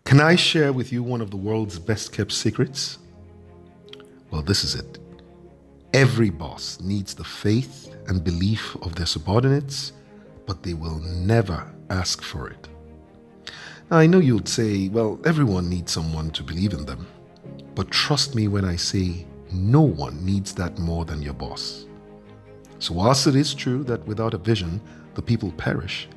Can I share with you one of the world's best kept secrets? Well, this is it. Every boss needs the faith and belief of their subordinates, but they will never ask for it. Now, I know you'd say, well, everyone needs someone to believe in them. But trust me when I say no one needs that more than your boss. So whilst it is true that without a vision, the people perish,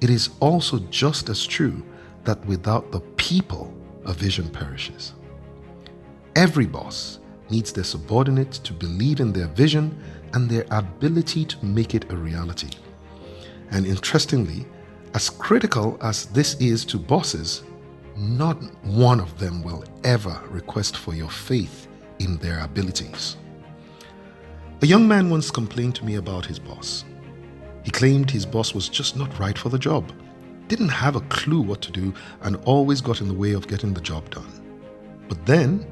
it is also just as true that without the people, a vision perishes. Every boss needs their subordinates to believe in their vision and their ability to make it a reality. And interestingly, as critical as this is to bosses, not one of them will ever request for your faith in their abilities. A young man once complained to me about his boss. He claimed his boss was just not right for the job, didn't have a clue what to do, and always got in the way of getting the job done. But then,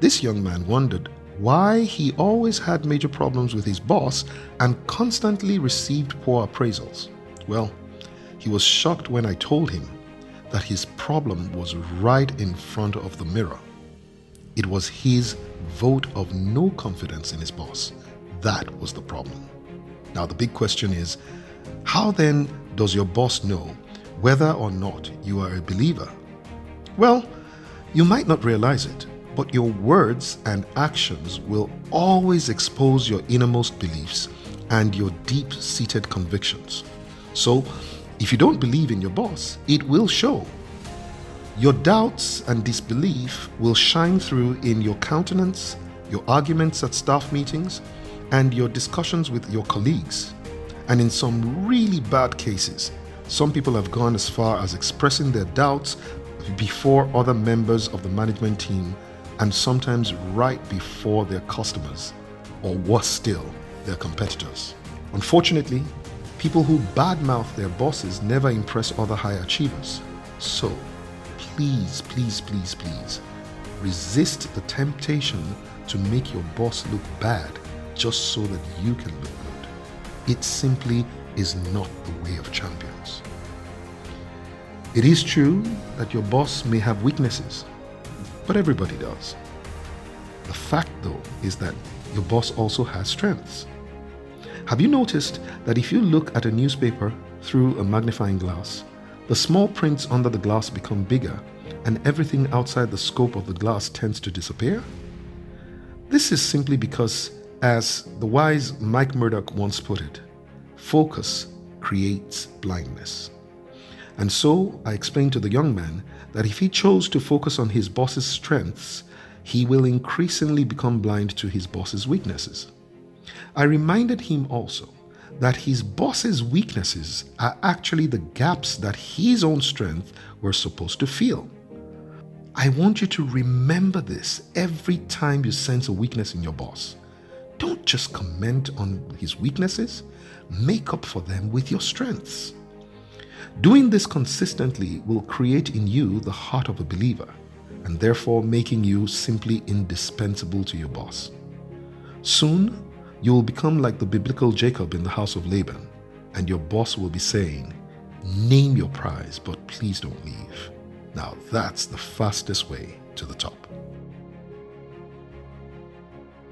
this young man wondered why he always had major problems with his boss and constantly received poor appraisals. Well, he was shocked when I told him that his problem was right in front of the mirror. It was his vote of no confidence in his boss. That was the problem. Now the big question is, how then does your boss know whether or not you are a believer? Well, you might not realize it, but your words and actions will always expose your innermost beliefs and your deep-seated convictions. So, if you don't believe in your boss, it will show. Your doubts and disbelief will shine through in your countenance, your arguments at staff meetings, and your discussions with your colleagues. And in some really bad cases, some people have gone as far as expressing their doubts before other members of the management team, and sometimes right before their customers, or worse still, their competitors. Unfortunately, people who badmouth their bosses never impress other high achievers. So, please, resist the temptation to make your boss look bad just so that you can look good. It simply is not the way of champions. It is true that your boss may have weaknesses, but everybody does. The fact, though, is that your boss also has strengths. Have you noticed that if you look at a newspaper through a magnifying glass, the small prints under the glass become bigger and everything outside the scope of the glass tends to disappear? This is simply because, as the wise Mike Murdoch once put it, focus creates blindness. And so I explained to the young man that if he chose to focus on his boss's strengths, he will increasingly become blind to his boss's weaknesses. I reminded him also that his boss's weaknesses are actually the gaps that his own strength were supposed to fill. I want you to remember this every time you sense a weakness in your boss. Don't just comment on his weaknesses, make up for them with your strengths. Doing this consistently will create in you the heart of a believer, and therefore making you simply indispensable to your boss. Soon, you will become like the biblical Jacob in the house of Laban, and your boss will be saying, "Name your prize, but please don't leave." Now that's the fastest way to the top.